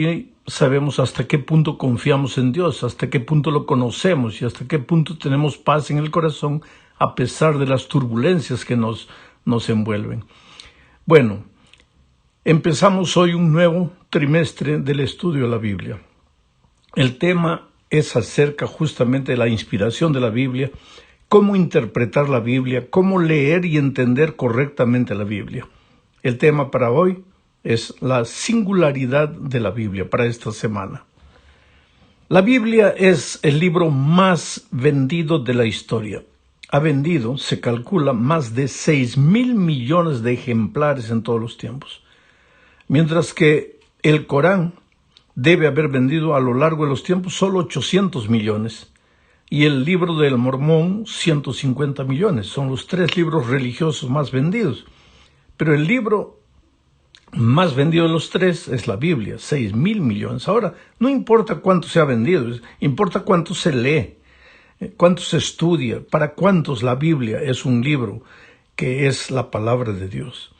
Y sabemos hasta qué punto confiamos en Dios, hasta qué punto lo conocemos y hasta qué punto tenemos paz en el corazón a pesar de las turbulencias que nos envuelven. Bueno, empezamos hoy un nuevo trimestre del estudio de la Biblia. El tema es acerca justamente de la inspiración de la Biblia, cómo interpretar la Biblia, cómo leer y entender correctamente la Biblia. El tema para hoy es la singularidad de la Biblia para esta semana. La Biblia es el libro más vendido de la historia. Ha vendido, se calcula, más de 6.000 millones de ejemplares en todos los tiempos. Mientras que el Corán debe haber vendido a lo largo de los tiempos solo 800 millones. Y el libro del Mormón, 150 millones. Son los 3 libros religiosos más vendidos. Pero el libro más vendido de los 3 es la Biblia, 6.000 millones. Ahora, no importa cuánto se ha vendido, importa cuánto se lee, cuánto se estudia, para cuántos la Biblia es un libro que es la palabra de Dios.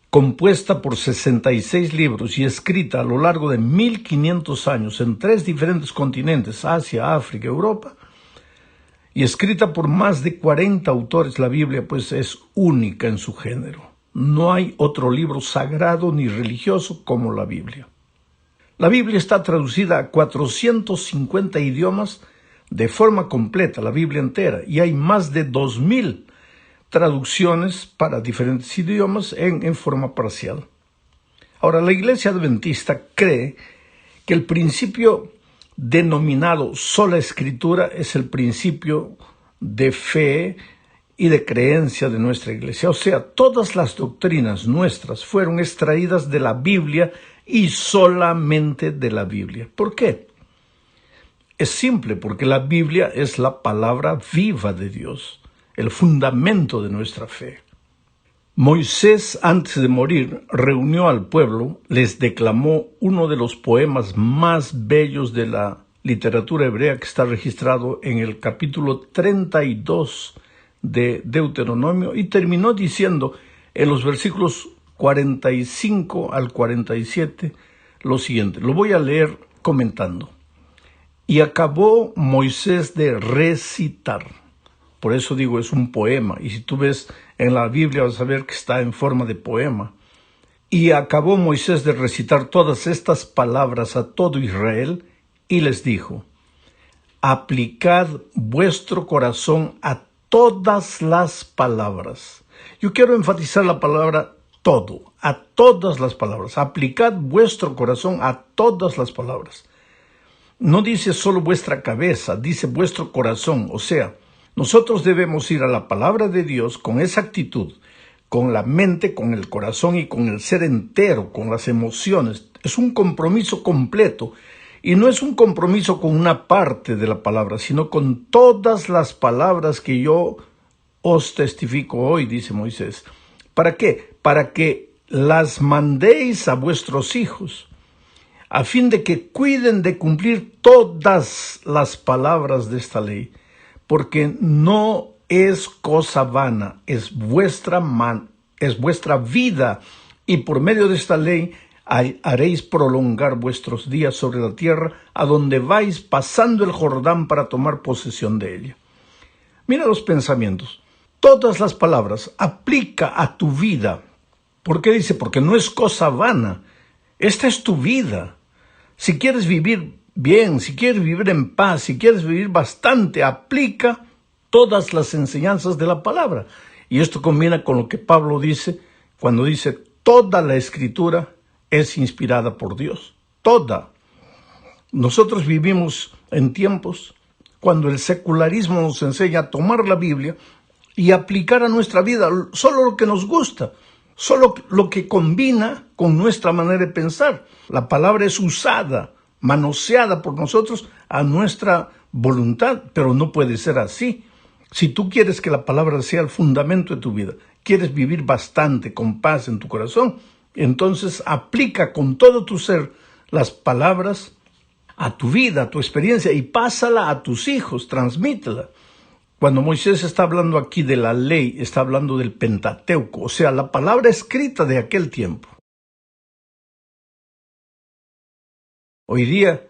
Compuesta por 66 libros y escrita a lo largo de 1.500 años en 3 diferentes continentes, Asia, África, Europa, y escrita por más de 40 autores, la Biblia pues es única en su género. No hay otro libro sagrado ni religioso como la Biblia. La Biblia está traducida a 450 idiomas de forma completa, la Biblia entera, y hay más de 2.000 traducciones para diferentes idiomas en forma parcial. Ahora, la Iglesia Adventista cree que el principio denominado sola Escritura es el principio de fe y de creencia de nuestra iglesia. O sea, todas las doctrinas nuestras fueron extraídas de la Biblia y solamente de la Biblia. ¿Por qué? Es simple, porque la Biblia es la palabra viva de Dios, el fundamento de nuestra fe. Moisés, antes de morir, reunió al pueblo, les declamó uno de los poemas más bellos de la literatura hebrea que está registrado en el capítulo 32 de Deuteronomio, y terminó diciendo en los versículos 45 al 47 lo siguiente. Lo voy a leer comentando. Y acabó Moisés de recitar. Por eso digo, es un poema. Y si tú ves en la Biblia vas a ver que está en forma de poema. Y acabó Moisés de recitar todas estas palabras a todo Israel y les dijo: aplicad vuestro corazón a todas las palabras. Yo quiero enfatizar la palabra todo, a todas las palabras. Aplicad vuestro corazón a todas las palabras. No dice solo vuestra cabeza, dice vuestro corazón. O sea, nosotros debemos ir a la palabra de Dios con esa actitud, con la mente, con el corazón y con el ser entero, con las emociones. Es un compromiso completo. Y no es un compromiso con una parte de la palabra, sino con todas las palabras que yo os testifico hoy, dice Moisés. ¿Para qué? Para que las mandéis a vuestros hijos, a fin de que cuiden de cumplir todas las palabras de esta ley, porque no es cosa vana, es vuestra vida, y por medio de esta ley haréis prolongar vuestros días sobre la tierra, a donde vais pasando el Jordán para tomar posesión de ella. Mira los pensamientos. Todas las palabras aplica a tu vida. ¿Por qué dice? Porque no es cosa vana. Esta es tu vida. Si quieres vivir bien, si quieres vivir en paz, si quieres vivir bastante, aplica todas las enseñanzas de la palabra. Y esto combina con lo que Pablo dice cuando dice: toda la Escritura es inspirada por Dios. Toda. Nosotros vivimos en tiempos cuando el secularismo nos enseña a tomar la Biblia y aplicar a nuestra vida solo lo que nos gusta, solo lo que combina con nuestra manera de pensar. La palabra es usada, manoseada por nosotros a nuestra voluntad, pero no puede ser así. Si tú quieres que la palabra sea el fundamento de tu vida, quieres vivir bastante con paz en tu corazón, entonces aplica con todo tu ser las palabras a tu vida, a tu experiencia, y pásala a tus hijos, transmítela. Cuando Moisés está hablando aquí de la ley, está hablando del Pentateuco, o sea, la palabra escrita de aquel tiempo. Hoy día,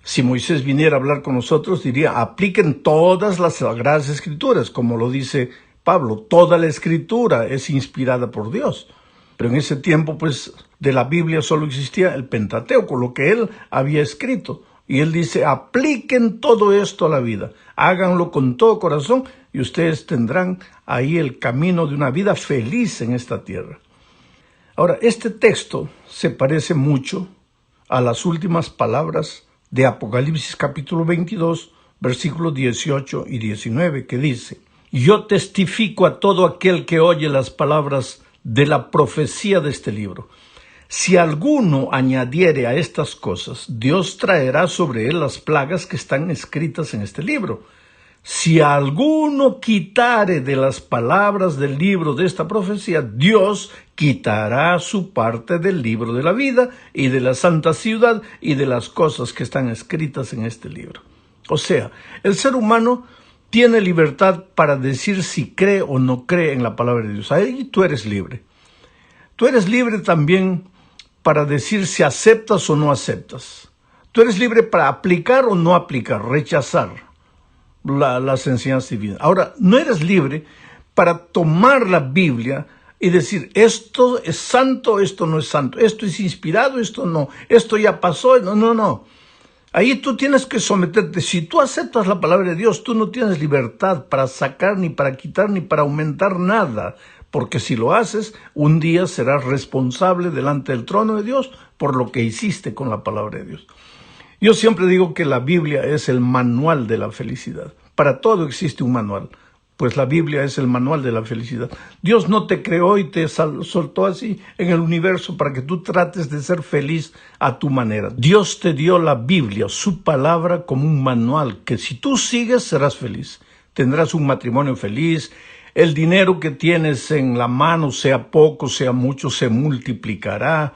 si Moisés viniera a hablar con nosotros, diría, apliquen todas las Sagradas Escrituras, como lo dice Pablo, toda la Escritura es inspirada por Dios. Pero en ese tiempo, pues, de la Biblia solo existía el Pentateuco, lo que él había escrito. Y él dice, apliquen todo esto a la vida, háganlo con todo corazón y ustedes tendrán ahí el camino de una vida feliz en esta tierra. Ahora, este texto se parece mucho a las últimas palabras de Apocalipsis capítulo 22, versículos 18 y 19, que dice, yo testifico a todo aquel que oye las palabras de la profecía de este libro. Si alguno añadiere a estas cosas, Dios traerá sobre él las plagas que están escritas en este libro. Si alguno quitare de las palabras del libro de esta profecía, Dios quitará su parte del libro de la vida y de la santa ciudad y de las cosas que están escritas en este libro. O sea, el ser humano tiene libertad para decir si cree o no cree en la palabra de Dios. Ahí tú eres libre. Tú eres libre también para decir si aceptas o no aceptas. Tú eres libre para aplicar o no aplicar, rechazar las enseñanzas divinas. Ahora, no eres libre para tomar la Biblia y decir, esto es santo, esto no es santo, esto es inspirado, esto no, esto ya pasó, no. Ahí tú tienes que someterte. Si tú aceptas la palabra de Dios, tú no tienes libertad para sacar, ni para quitar, ni para aumentar nada. Porque si lo haces, un día serás responsable delante del trono de Dios por lo que hiciste con la palabra de Dios. Yo siempre digo que la Biblia es el manual de la felicidad. Para todo existe un manual, pues la Biblia es el manual de la felicidad. Dios no te creó y te soltó así en el universo para que tú trates de ser feliz a tu manera. Dios te dio la Biblia, su palabra, como un manual que si tú sigues serás feliz. Tendrás un matrimonio feliz. El dinero que tienes en la mano, sea poco, sea mucho, se multiplicará.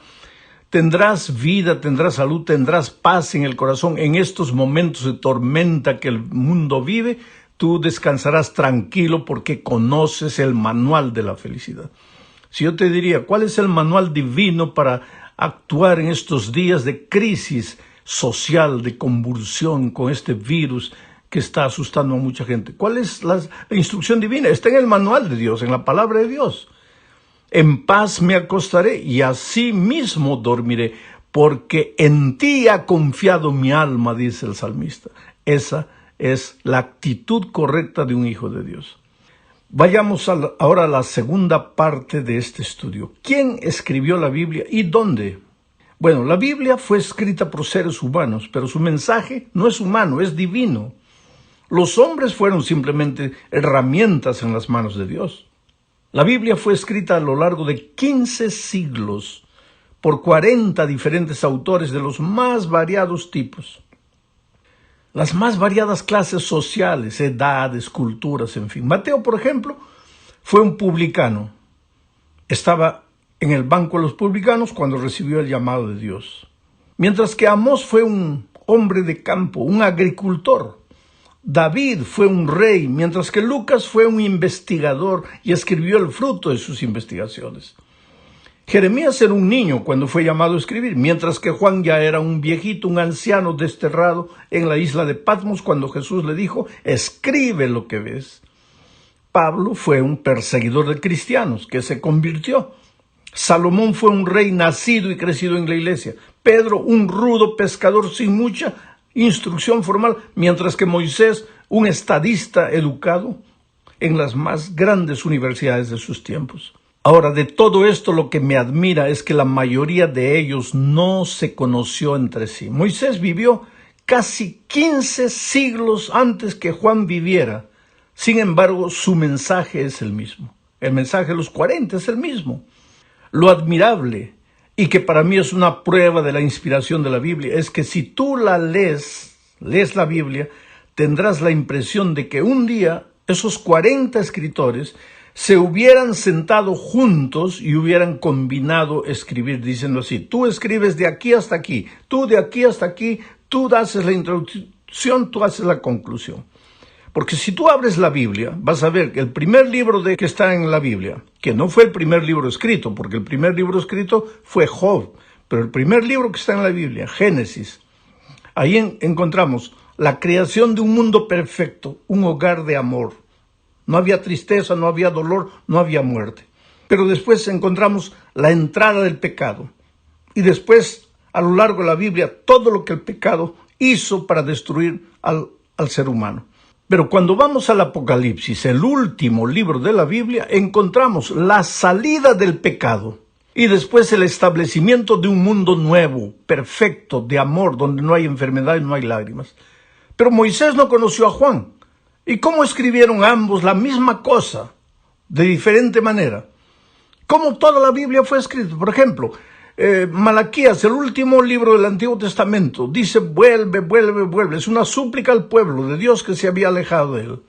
Tendrás vida, tendrás salud, tendrás paz en el corazón. En estos momentos de tormenta que el mundo vive, tú descansarás tranquilo porque conoces el manual de la felicidad. Si yo te diría, ¿cuál es el manual divino para actuar en estos días de crisis social, de convulsión con este virus que está asustando a mucha gente? ¿Cuál es la instrucción divina? Está en el manual de Dios, en la palabra de Dios. En paz me acostaré y así mismo dormiré, porque en ti ha confiado mi alma, dice el salmista. Esa es la actitud correcta de un hijo de Dios. Vayamos ahora a la segunda parte de este estudio. ¿Quién escribió la Biblia y dónde? Bueno, la Biblia fue escrita por seres humanos, pero su mensaje no es humano, es divino. Los hombres fueron simplemente herramientas en las manos de Dios. La Biblia fue escrita a lo largo de 15 siglos por 40 diferentes autores de los más variados tipos. Las más variadas clases sociales, edades, culturas, en fin. Mateo, por ejemplo, fue un publicano. Estaba en el banco de los publicanos cuando recibió el llamado de Dios. Mientras que Amós fue un hombre de campo, un agricultor. David fue un rey, mientras que Lucas fue un investigador y escribió el fruto de sus investigaciones. Jeremías era un niño cuando fue llamado a escribir, mientras que Juan ya era un viejito, un anciano desterrado en la isla de Patmos cuando Jesús le dijo, escribe lo que ves. Pablo fue un perseguidor de cristianos que se convirtió. Salomón fue un rey nacido y crecido en la iglesia. Pedro, un rudo pescador sin mucha instrucción formal, mientras que Moisés, un estadista educado en las más grandes universidades de sus tiempos. Ahora, de todo esto lo que me admira es que la mayoría de ellos no se conoció entre sí. Moisés vivió casi 15 siglos antes que Juan viviera. Sin embargo, su mensaje es el mismo. El mensaje de los 40 es el mismo. Lo admirable, y que para mí es una prueba de la inspiración de la Biblia, es que si tú la lees la Biblia, tendrás la impresión de que un día esos 40 escritores se hubieran sentado juntos y hubieran combinado escribir, diciendo así, tú escribes de aquí hasta aquí, tú de aquí hasta aquí, tú haces la introducción, tú haces la conclusión. Porque si tú abres la Biblia, vas a ver que el primer libro que está en la Biblia, que no fue el primer libro escrito, porque el primer libro escrito fue Job, pero el primer libro que está en la Biblia, Génesis, Ahí encontramos la creación de un mundo perfecto, un hogar de amor. No había tristeza, no había dolor, no había muerte. Pero después encontramos la entrada del pecado. Y después, a lo largo de la Biblia, todo lo que el pecado hizo para destruir al ser humano. Pero cuando vamos al Apocalipsis, el último libro de la Biblia, encontramos la salida del pecado. Y después el establecimiento de un mundo nuevo, perfecto, de amor, donde no hay enfermedad y no hay lágrimas. Pero Moisés no conoció a Juan. ¿Y cómo escribieron ambos la misma cosa, de diferente manera? ¿Cómo toda la Biblia fue escrita? Por ejemplo, Malaquías, el último libro del Antiguo Testamento, dice: vuelve, vuelve, vuelve. Es una súplica al pueblo de Dios que se había alejado de él.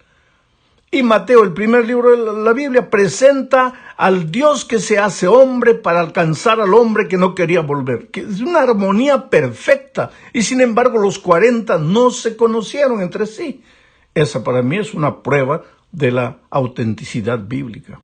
Y Mateo, el primer libro de la Biblia, presenta al Dios que se hace hombre para alcanzar al hombre que no quería volver. Que es una armonía perfecta. Y sin embargo, los 40 no se conocieron entre sí. Esa para mí es una prueba de la autenticidad bíblica.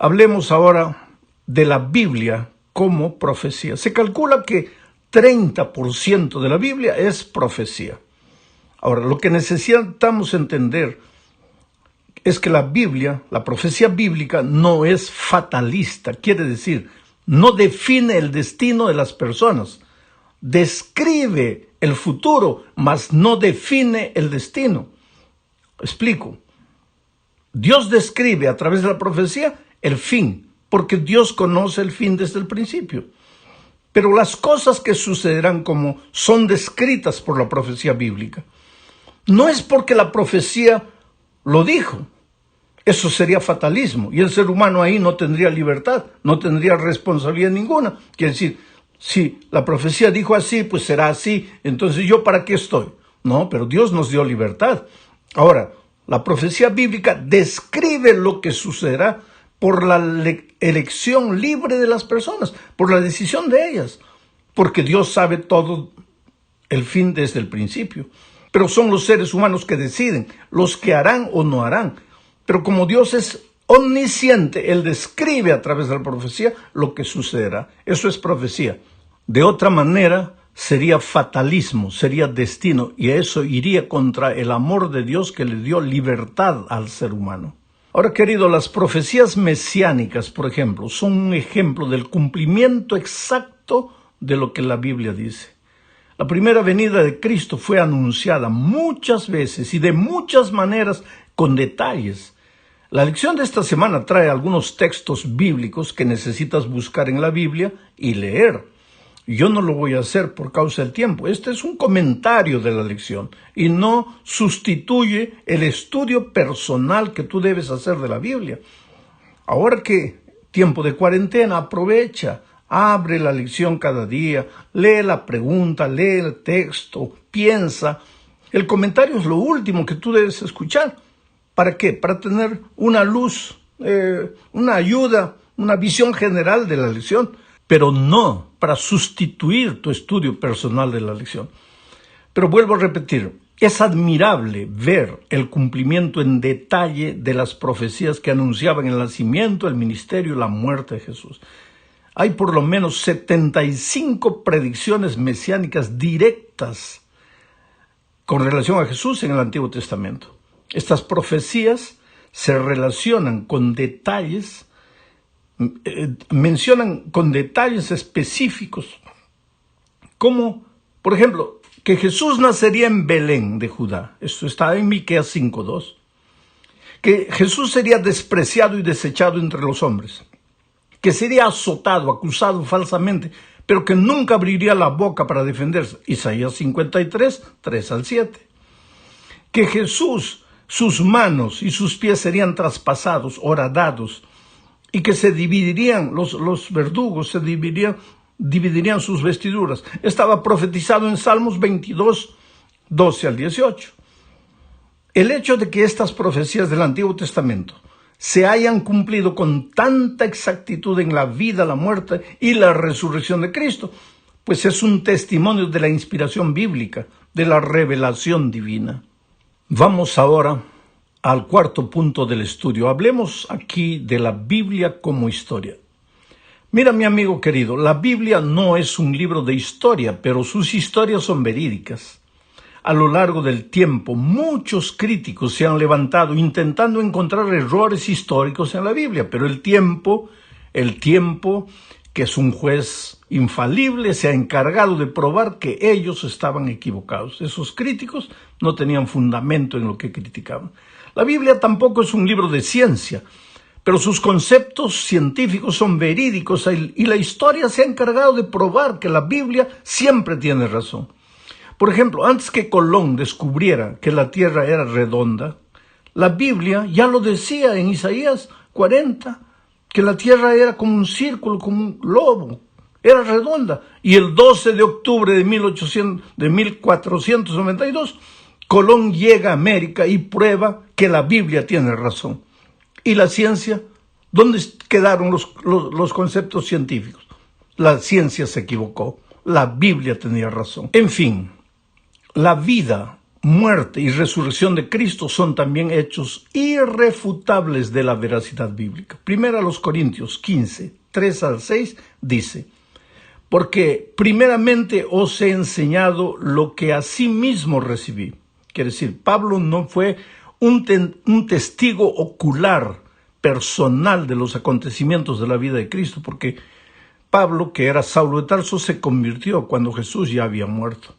Hablemos ahora de la Biblia como profecía. Se calcula que 30% de la Biblia es profecía. Ahora, lo que necesitamos entender es que la Biblia, la profecía bíblica, no es fatalista. Quiere decir, no define el destino de las personas. Describe el futuro, mas no define el destino. Explico. Dios describe a través de la profecía el fin, porque Dios conoce el fin desde el principio. Pero las cosas que sucederán como son descritas por la profecía bíblica, no es porque la profecía lo dijo. Eso sería fatalismo, y el ser humano ahí no tendría libertad, no tendría responsabilidad ninguna. Quiere decir, si la profecía dijo así, pues será así, entonces ¿yo para qué estoy? No, pero Dios nos dio libertad. Ahora, la profecía bíblica describe lo que sucederá por la elección libre de las personas, por la decisión de ellas, porque Dios sabe todo el fin desde el principio. Pero son los seres humanos que deciden, los que harán o no harán. Pero como Dios es omnisciente, Él describe a través de la profecía lo que sucederá. Eso es profecía. De otra manera, sería fatalismo, sería destino, y eso iría contra el amor de Dios que le dio libertad al ser humano. Ahora, querido, las profecías mesiánicas, por ejemplo, son un ejemplo del cumplimiento exacto de lo que la Biblia dice. La primera venida de Cristo fue anunciada muchas veces y de muchas maneras con detalles. La lección de esta semana trae algunos textos bíblicos que necesitas buscar en la Biblia y leer. Yo no lo voy a hacer por causa del tiempo. Este es un comentario de la lección y no sustituye el estudio personal que tú debes hacer de la Biblia. Ahora que tiempo de cuarentena, aprovecha, abre la lección cada día, lee la pregunta, lee el texto, piensa. El comentario es lo último que tú debes escuchar. ¿Para qué? Para tener una luz, una ayuda, una visión general de la lección, pero no para sustituir tu estudio personal de la lección. Pero vuelvo a repetir, es admirable ver el cumplimiento en detalle de las profecías que anunciaban el nacimiento, el ministerio y la muerte de Jesús. Hay por lo menos 75 predicciones mesiánicas directas con relación a Jesús en el Antiguo Testamento. Estas profecías se relacionan con detalles mencionan con detalles específicos, como, por ejemplo, que Jesús nacería en Belén de Judá. Esto está en Miqueas 5:2. Que Jesús sería despreciado y desechado entre los hombres, que sería azotado, acusado falsamente, pero que nunca abriría la boca para defenderse. Isaías 53, 3-7. Que Jesús, sus manos y sus pies serían traspasados, horadados, y que se dividirían, los verdugos se dividirían sus vestiduras. Estaba profetizado en Salmos 22, 12-18. El hecho de que estas profecías del Antiguo Testamento se hayan cumplido con tanta exactitud en la vida, la muerte y la resurrección de Cristo, pues es un testimonio de la inspiración bíblica, de la revelación divina. Vamos ahora al cuarto punto del estudio. Hablemos aquí de la Biblia como historia. Mira, mi amigo querido, la Biblia no es un libro de historia, pero sus historias son verídicas. A lo largo del tiempo, muchos críticos se han levantado intentando encontrar errores históricos en la Biblia, pero el tiempo, que es un juez infalible, se ha encargado de probar que ellos estaban equivocados. Esos críticos no tenían fundamento en lo que criticaban. La Biblia tampoco es un libro de ciencia, pero sus conceptos científicos son verídicos y la historia se ha encargado de probar que la Biblia siempre tiene razón. Por ejemplo, antes que Colón descubriera que la Tierra era redonda, la Biblia ya lo decía en Isaías 40, que la Tierra era como un círculo, como un globo, era redonda. Y el 12 de octubre de 1492, Colón llega a América y prueba que la Biblia tiene razón. ¿Y la ciencia? ¿Dónde quedaron los conceptos científicos? La ciencia se equivocó, la Biblia tenía razón. En fin, la vida, muerte y resurrección de Cristo son también hechos irrefutables de la veracidad bíblica. Primero a los Corintios 15, 3-6 dice: porque primeramente os he enseñado lo que asimismo recibí. Quiere decir, Pablo no fue un testigo ocular, personal de los acontecimientos de la vida de Cristo, porque Pablo, que era Saulo de Tarso, se convirtió cuando Jesús ya había muerto.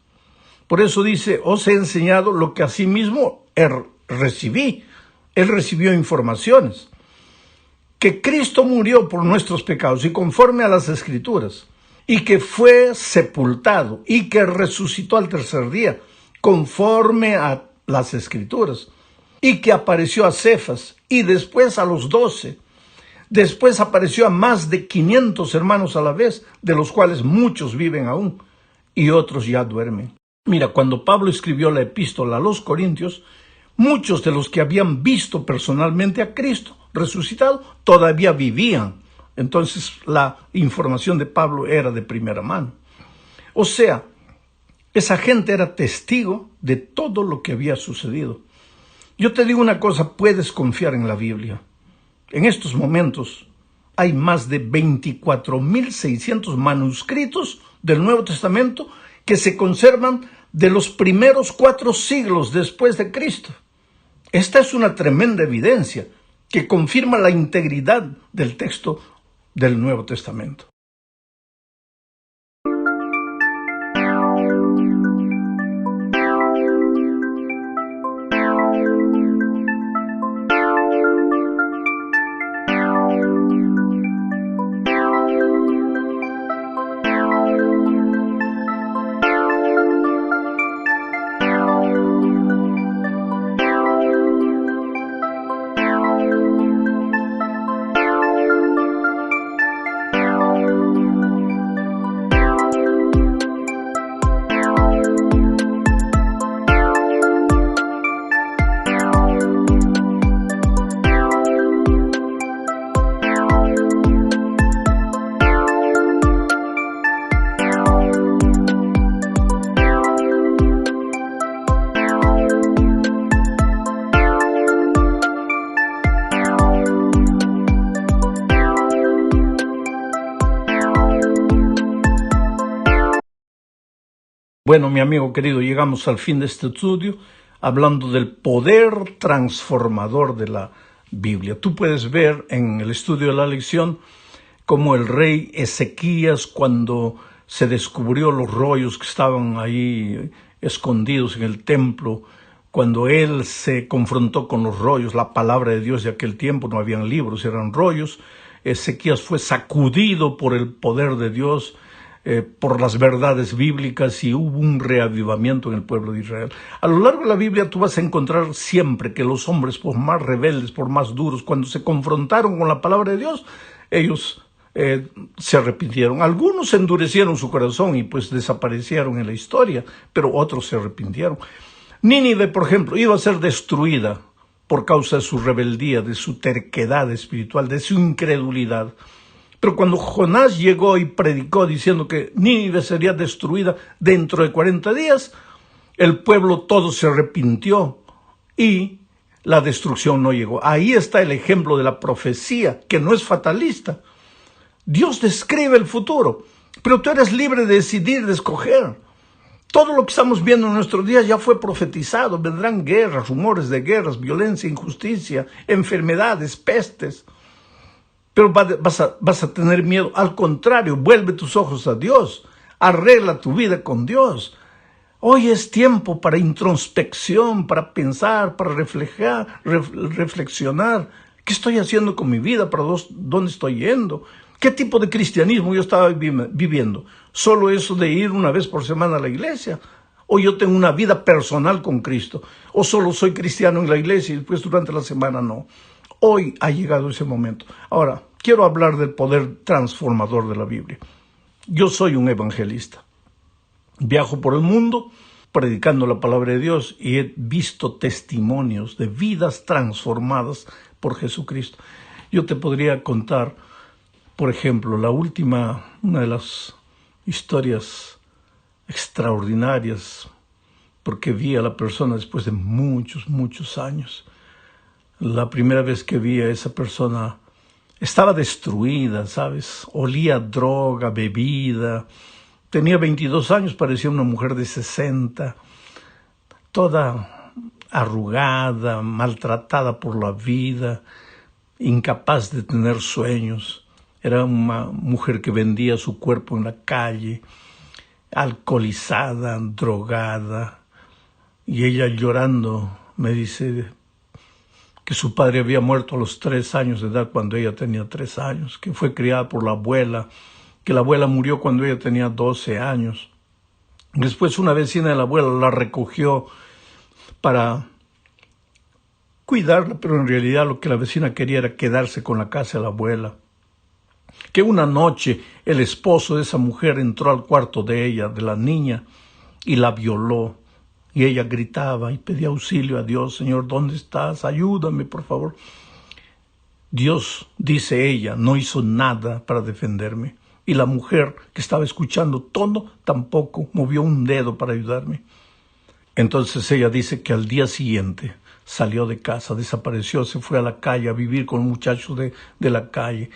Por eso dice, os he enseñado lo que asimismo recibí. Él recibió informaciones. Que Cristo murió por nuestros pecados y conforme a las Escrituras, y que fue sepultado y que resucitó al tercer día, conforme a las Escrituras, y que apareció a Cefas y después a los 12. Después apareció a más de 500 hermanos a la vez, de los cuales muchos viven aún y otros ya duermen. Mira, cuando Pablo escribió la epístola a los Corintios, muchos de los que habían visto personalmente a Cristo resucitado todavía vivían. Entonces la información de Pablo era de primera mano. O sea, esa gente era testigo de todo lo que había sucedido. Yo te digo una cosa, puedes confiar en la Biblia. En estos momentos hay más de 24.600 manuscritos del Nuevo Testamento que se conservan de los primeros 4 siglos después de Cristo. Esta es una tremenda evidencia que confirma la integridad del texto del Nuevo Testamento. Bueno, mi amigo querido, llegamos al fin de este estudio hablando del poder transformador de la Biblia. Tú puedes ver en el estudio de la lección como el rey Ezequías, cuando se descubrió los rollos que estaban ahí escondidos en el templo, cuando él se confrontó con los rollos, la palabra de Dios de aquel tiempo, no habían libros, eran rollos. Ezequías fue sacudido por el poder de Dios, por las verdades bíblicas, y hubo un reavivamiento en el pueblo de Israel. A lo largo de la Biblia tú vas a encontrar siempre que los hombres, por más rebeldes, por más duros, cuando se confrontaron con la palabra de Dios, ellos se arrepintieron. Algunos endurecieron su corazón y pues desaparecieron en la historia, pero otros se arrepintieron. Nínive, por ejemplo, iba a ser destruida por causa de su rebeldía, de su terquedad espiritual, de su incredulidad. Pero cuando Jonás llegó y predicó diciendo que Nínive sería destruida dentro de 40 días, el pueblo todo se arrepintió y la destrucción no llegó. Ahí está el ejemplo de la profecía, que no es fatalista. Dios describe el futuro, pero tú eres libre de decidir, de escoger. Todo lo que estamos viendo en nuestros días ya fue profetizado. Vendrán guerras, rumores de guerras, violencia, injusticia, enfermedades, pestes. Pero vas a tener miedo. Al contrario, vuelve tus ojos a Dios. Arregla tu vida con Dios. Hoy es tiempo para introspección, para pensar, para reflexionar. ¿Qué estoy haciendo con mi vida? ¿Para dónde estoy yendo? ¿Qué tipo de cristianismo yo estaba viviendo? ¿Solo eso de ir una vez por semana a la iglesia? ¿O yo tengo una vida personal con Cristo? ¿O solo soy cristiano en la iglesia y después durante la semana no? Hoy ha llegado ese momento. Ahora, quiero hablar del poder transformador de la Biblia. Yo soy un evangelista. Viajo por el mundo predicando la palabra de Dios y he visto testimonios de vidas transformadas por Jesucristo. Yo te podría contar, por ejemplo, una de las historias extraordinarias, porque vi a la persona después de muchos años. La primera vez que vi a esa persona estaba destruida, ¿sabes? Olía a droga, bebida. Tenía 22 años, parecía una mujer de 60, toda arrugada, maltratada por la vida, incapaz de tener sueños. Era una mujer que vendía su cuerpo en la calle, alcoholizada, drogada. Y ella llorando me dice que su padre había muerto a los 3 años de edad cuando ella tenía 3 años, que fue criada por la abuela, que la abuela murió cuando ella tenía 12 años. Después una vecina de la abuela la recogió para cuidarla, pero en realidad lo que la vecina quería era quedarse con la casa de la abuela. Que una noche el esposo de esa mujer entró al cuarto de ella, de la niña, y la violó. Y ella gritaba y pedía auxilio a Dios. Señor, ¿dónde estás? Ayúdame, por favor. Dios, dice ella, no hizo nada para defenderme. Y la mujer que estaba escuchando todo tampoco movió un dedo para ayudarme. Entonces ella dice que al día siguiente salió de casa, desapareció, se fue a la calle a vivir con muchachos de la calle.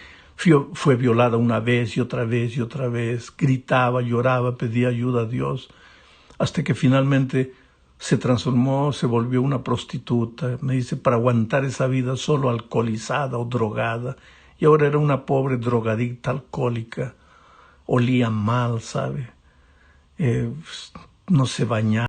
Fue violada una vez y otra vez y otra vez. Gritaba, lloraba, pedía ayuda a Dios. Hasta que finalmente se transformó, se volvió una prostituta. Me dice, para aguantar esa vida solo alcoholizada o drogada. Y ahora era una pobre drogadicta alcohólica. Olía mal, ¿sabe? No se bañaba.